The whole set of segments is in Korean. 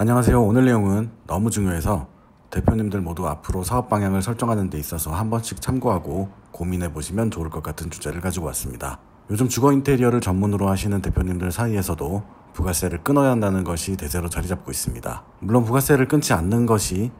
안녕하세요. 오늘 내용은 너무 중요해서 대표님들 모두 앞으로 사업 방향을 설정하는 데 있어서 한 번씩 참고하고 고민해 보시면 좋을 것 같은 주제를 가지고 왔습니다. 요즘 주거 인테리어를 전문으로 하시는 대표님들 사이에서도 부가세를 끊어야 한다는 것이 대세로 자리 잡고 있습니다. 물론 부가세를 끊지 않는 것이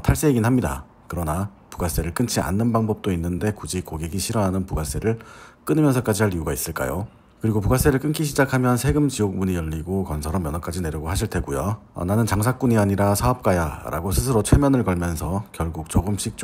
탈세이긴 합니다. 그러나 부가세를 끊지 않는 방법도 있는데 굳이 고객이 싫어하는 부가세를 끊으면서까지 할 이유가 있을까요? 그리고 부가세를 끊기 시작하면 세금 지옥 문이 열리고 건설업 면허까지 내려고 하실 테고요. 나는 장사꾼이 아니라 사업가야 라고 스스로 최면을 걸면서 결국 조금씩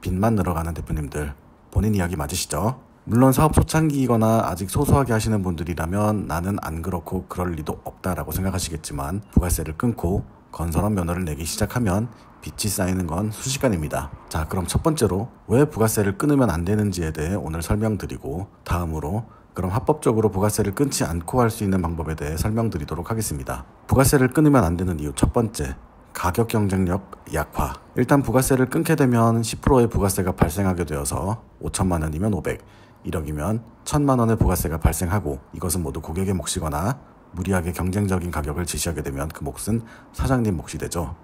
빚만 늘어가는 대표님들, 본인 이야기 맞으시죠? 물론 사업 초창기이거나 아직 소소하게 하시는 분들이라면 나는 안 그렇고 그럴 리도 없다라고 생각하시겠지만 부가세를 끊고 건설업 면허를 내기 시작하면 빚이 쌓이는 건 순식간입니다. 자, 그럼 첫 번째로 왜 부가세를 끊으면 안 되는지에 대해 오늘 설명드리고, 다음으로 그럼 합법적으로 부가세를 끊지 않고 할 수 있는 방법에 대해 설명드리도록 하겠습니다. 부가세를 끊으면 안 되는 이유 첫 번째, 가격 경쟁력 약화. 일단 부가세를 끊게 되면 10%의 부가세가 발생하게 되어서 5천만 원이면 500, 1억이면 1,000만 원의 부가세가 발생하고, 이것은 모두 고객의 몫이거나 무리하게 경쟁적인 가격을 지시하게 되면 그 몫은 사장님 몫이 되죠.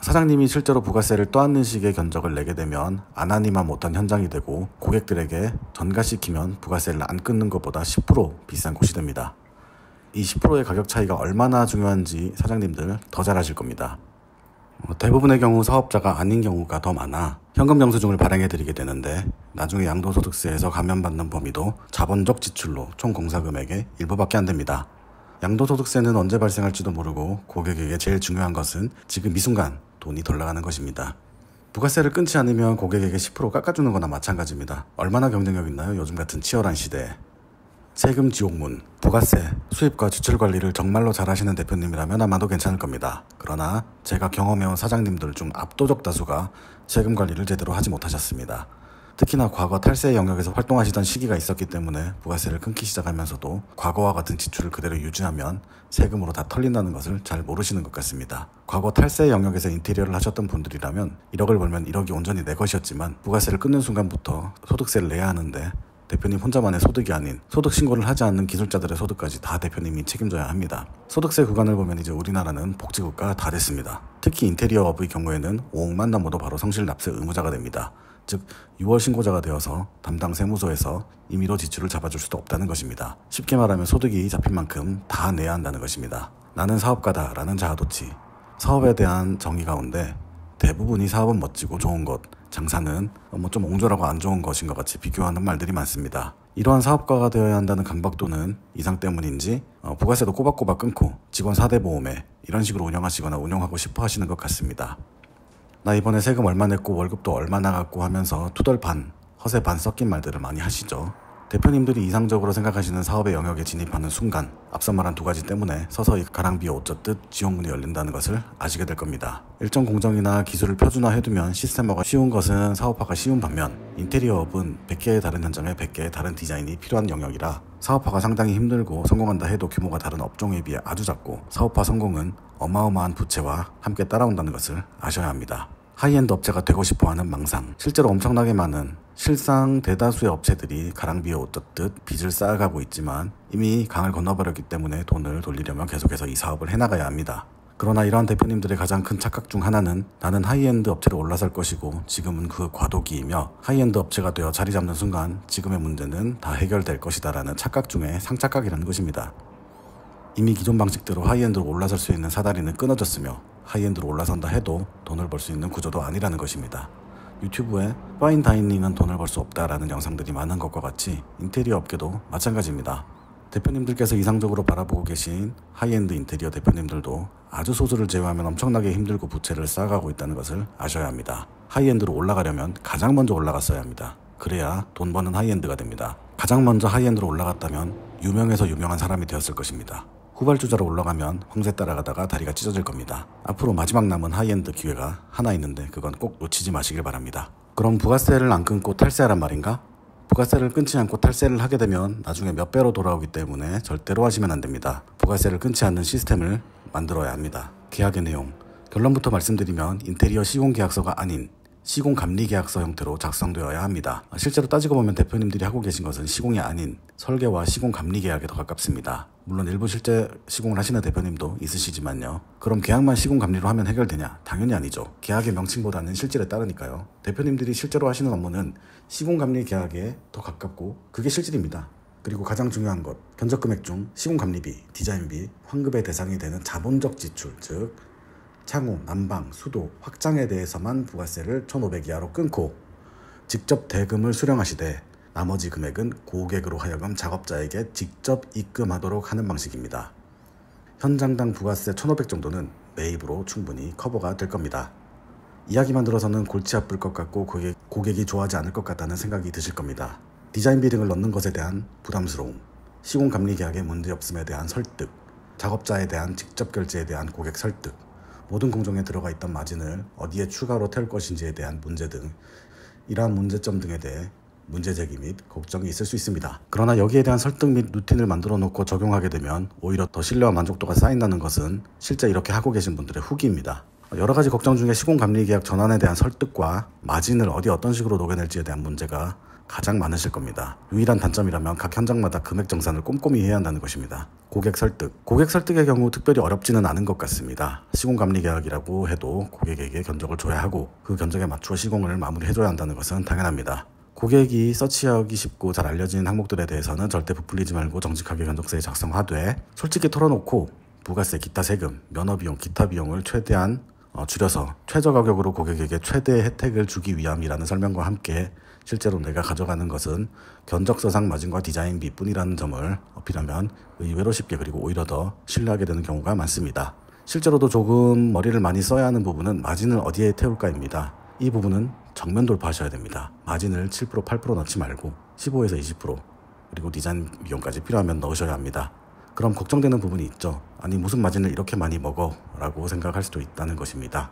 사장님이 실제로 부가세를 떠안는 식의 견적을 내게 되면 안 하니만 못한 현장이 되고, 고객들에게 전가시키면 부가세를 안 끊는 것보다 10% 비싼 곳이 됩니다. 이 10%의 가격 차이가 얼마나 중요한지 사장님들 더 잘 아실 겁니다. 대부분의 경우 사업자가 아닌 경우가 더 많아 현금영수증을 발행해드리게 되는데, 나중에 양도소득세에서 감면받는 범위도 자본적 지출로 총 공사금액의 일부밖에 안 됩니다. 양도소득세는 언제 발생할지도 모르고 고객에게 제일 중요한 것은 지금 이 순간 돈이 덜 나가는 것입니다. 부가세를 끊지 않으면 고객에게 10% 깎아주는 거나 마찬가지입니다. 얼마나 경쟁력 있나요? 요즘 같은 치열한 시대에. 세금 지옥문, 부가세, 수입과 지출 관리를 정말로 잘하시는 대표님이라면 아마도 괜찮을 겁니다. 그러나 제가 경험해온 사장님들 중 압도적 다수가 세금 관리를 제대로 하지 못하셨습니다. 특히나 과거 탈세 영역에서 활동하시던 시기가 있었기 때문에 부가세를 끊기 시작하면서도 과거와 같은 지출을 그대로 유지하면 세금으로 다 털린다는 것을 잘 모르시는 것 같습니다. 과거 탈세 영역에서 인테리어를 하셨던 분들이라면 1억을 벌면 1억이 온전히 내 것이었지만 부가세를 끊는 순간부터 소득세를 내야 하는데, 대표님 혼자만의 소득이 아닌 소득 신고를 하지 않는 기술자들의 소득까지 다 대표님이 책임져야 합니다. 소득세 구간을 보면 이제 우리나라는 복지국가 다 됐습니다. 특히 인테리어 업의 경우에는 5억만 넘어도 바로 성실 납세 의무자가 됩니다. 즉 6월 신고자가 되어서 담당 세무서에서 임의로 지출을 잡아줄 수도 없다는 것입니다. 쉽게 말하면 소득이 잡힌 만큼 다 내야 한다는 것입니다. 나는 사업가다 라는 자아도취, 사업에 대한 정의 가운데 대부분이 사업은 멋지고 좋은 것, 장사는 좀 옹졸하고 안 좋은 것인 것 같이 비교하는 말들이 많습니다. 이러한 사업가가 되어야 한다는 강박도는 이상 때문인지 부가세도 꼬박꼬박 끊고 직원 4대 보험에 이런 식으로 운영하시거나 운영하고 싶어 하시는 것 같습니다. 나 이번에 세금 얼마 냈고 월급도 얼마 나갔고 하면서 투덜 반, 허세 반 섞인 말들을 많이 하시죠. 대표님들이 이상적으로 생각하시는 사업의 영역에 진입하는 순간 앞서 말한 두 가지 때문에 서서히 가랑비에 옷 젖듯 지옥문이 열린다는 것을 아시게 될 겁니다. 일정 공정이나 기술을 표준화해두면 시스템화가 쉬운 것은 사업화가 쉬운 반면, 인테리어업은 100개의 다른 현장에 100개의 다른 디자인이 필요한 영역이라 사업화가 상당히 힘들고 성공한다 해도 규모가 다른 업종에 비해 아주 작고, 사업화 성공은 어마어마한 부채와 함께 따라온다는 것을 아셔야 합니다. 하이엔드 업체가 되고 싶어하는 망상, 실제로 엄청나게 많은 실상 대다수의 업체들이 가랑비에 옷 젖듯 빚을 쌓아가고 있지만 이미 강을 건너버렸기 때문에 돈을 돌리려면 계속해서 이 사업을 해나가야 합니다. 그러나 이러한 대표님들의 가장 큰 착각 중 하나는 나는 하이엔드 업체로 올라설 것이고 지금은 그 과도기이며, 하이엔드 업체가 되어 자리 잡는 순간 지금의 문제는 다 해결될 것이다 라는 착각 중에 상착각이라는 것입니다. 이미 기존 방식대로 하이엔드로 올라설 수 있는 사다리는 끊어졌으며 하이엔드로 올라선다 해도 돈을 벌 수 있는 구조도 아니라는 것입니다. 유튜브에 파인 다이닝은 돈을 벌 수 없다라는 영상들이 많은 것과 같이 인테리어 업계도 마찬가지입니다. 대표님들께서 이상적으로 바라보고 계신 하이엔드 인테리어 대표님들도 아주 소수를 제외하면 엄청나게 힘들고 부채를 쌓아가고 있다는 것을 아셔야 합니다. 하이엔드로 올라가려면 가장 먼저 올라갔어야 합니다. 그래야 돈 버는 하이엔드가 됩니다. 가장 먼저 하이엔드로 올라갔다면 유명해서 유명한 사람이 되었을 것입니다. 후발주자로 올라가면 황새 따라가다가 다리가 찢어질 겁니다. 앞으로 마지막 남은 하이엔드 기회가 하나 있는데 그건 꼭 놓치지 마시길 바랍니다. 그럼 부가세를 안 끊고 탈세하란 말인가? 부가세를 끊지 않고 탈세를 하게 되면 나중에 몇 배로 돌아오기 때문에 절대로 하시면 안 됩니다. 부가세를 끊지 않는 시스템을 만들어야 합니다. 계약의 내용, 결론부터 말씀드리면 인테리어 시공계약서가 아닌 시공감리계약서 형태로 작성되어야 합니다. 실제로 따지고 보면 대표님들이 하고 계신 것은 시공이 아닌 설계와 시공감리계약에 더 가깝습니다. 물론 일부 실제 시공을 하시는 대표님도 있으시지만요. 그럼 계약만 시공감리로 하면 해결되냐? 당연히 아니죠. 계약의 명칭보다는 실질에 따르니까요. 대표님들이 실제로 하시는 업무는 시공감리계약에 더 가깝고 그게 실질입니다. 그리고 가장 중요한 것, 견적금액 중 시공감리비, 디자인비, 환급의 대상이 되는 자본적 지출, 즉 창호, 난방, 수도, 확장에 대해서만 부가세를 1,500 이하로 끊고 직접 대금을 수령하시되 나머지 금액은 고객으로 하여금 작업자에게 직접 입금하도록 하는 방식입니다. 현장당 부가세 1,500 정도는 매입으로 충분히 커버가 될 겁니다. 이야기만 들어서는 골치 아플 것 같고 고객이 좋아하지 않을 것 같다는 생각이 드실 겁니다. 디자인비 등을 넣는 것에 대한 부담스러움, 시공감리계약의 문제없음에 대한 설득, 작업자에 대한 직접 결제에 대한 고객 설득, 모든 공정에 들어가 있던 마진을 어디에 추가로 태울 것인지에 대한 문제 등 이러한 문제점 등에 대해 문제제기 및 걱정이 있을 수 있습니다. 그러나 여기에 대한 설득 및 루틴을 만들어 놓고 적용하게 되면 오히려 더 신뢰와 만족도가 쌓인다는 것은 실제 이렇게 하고 계신 분들의 후기입니다. 여러 가지 걱정 중에 시공감리계약 전환에 대한 설득과 마진을 어떤 식으로 녹여낼지에 대한 문제가 가장 많으실 겁니다. 유일한 단점이라면 각 현장마다 금액 정산을 꼼꼼히 해야 한다는 것입니다. 고객 설득의 경우 특별히 어렵지는 않은 것 같습니다. 시공감리계약이라고 해도 고객에게 견적을 줘야 하고 그 견적에 맞추어 시공을 마무리해줘야 한다는 것은 당연합니다. 고객이 서치하기 쉽고 잘 알려진 항목들에 대해서는 절대 부풀리지 말고 정직하게 견적서에 작성하되 솔직히 털어놓고 부가세, 기타 세금, 면허비용, 기타 비용을 최대한 줄여서 최저 가격으로 고객에게 최대 혜택을 주기 위함이라는 설명과 함께 실제로 내가 가져가는 것은 견적서상 마진과 디자인비 뿐이라는 점을 어필하면 의외로 쉽게 그리고 오히려 더 신뢰하게 되는 경우가 많습니다. 실제로도 조금 머리를 많이 써야 하는 부분은 마진을 어디에 태울까입니다. 이 부분은 정면 돌파하셔야 됩니다. 마진을 7%, 8% 넣지 말고 15에서 20% 그리고 디자인 비용까지 필요하면 넣으셔야 합니다. 그럼 걱정되는 부분이 있죠. 아니 무슨 마진을 이렇게 많이 먹어? 라고 생각할 수도 있다는 것입니다.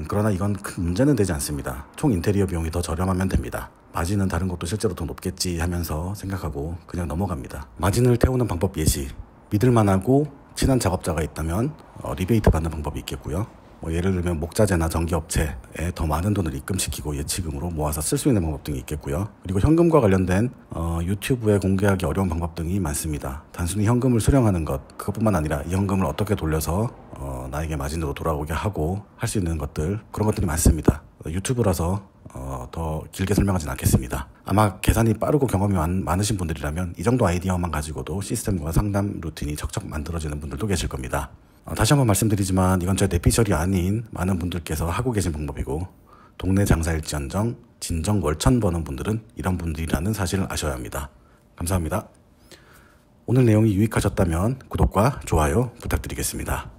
그러나 이건 큰 문제는 되지 않습니다. 총 인테리어 비용이 더 저렴하면 됩니다. 마진은 다른 것도 실제로 더 높겠지 하면서 생각하고 그냥 넘어갑니다. 마진을 태우는 방법 예시. 믿을만하고 친한 작업자가 있다면 리베이트 받는 방법이 있겠고요. 예를 들면 목자재나 전기업체에 더 많은 돈을 입금시키고 예치금으로 모아서 쓸 수 있는 방법 등이 있겠고요. 그리고 현금과 관련된 유튜브에 공개하기 어려운 방법 등이 많습니다. 단순히 현금을 수령하는 것, 그것뿐만 아니라 이 현금을 어떻게 돌려서 나에게 마진으로 돌아오게 하고 할 수 있는 것들, 그런 것들이 많습니다. 유튜브라서 더 길게 설명하진 않겠습니다. 아마 계산이 빠르고 경험이 많으신 분들이라면 이 정도 아이디어만 가지고도 시스템과 상담 루틴이 척척 만들어지는 분들도 계실 겁니다. 다시 한번 말씀드리지만 이건 제 내피셜이 아닌 많은 분들께서 하고 계신 방법이고 동네 장사일지언정 진정 월천 버는 분들은 이런 분들이라는 사실을 아셔야 합니다. 감사합니다. 오늘 내용이 유익하셨다면 구독과 좋아요 부탁드리겠습니다.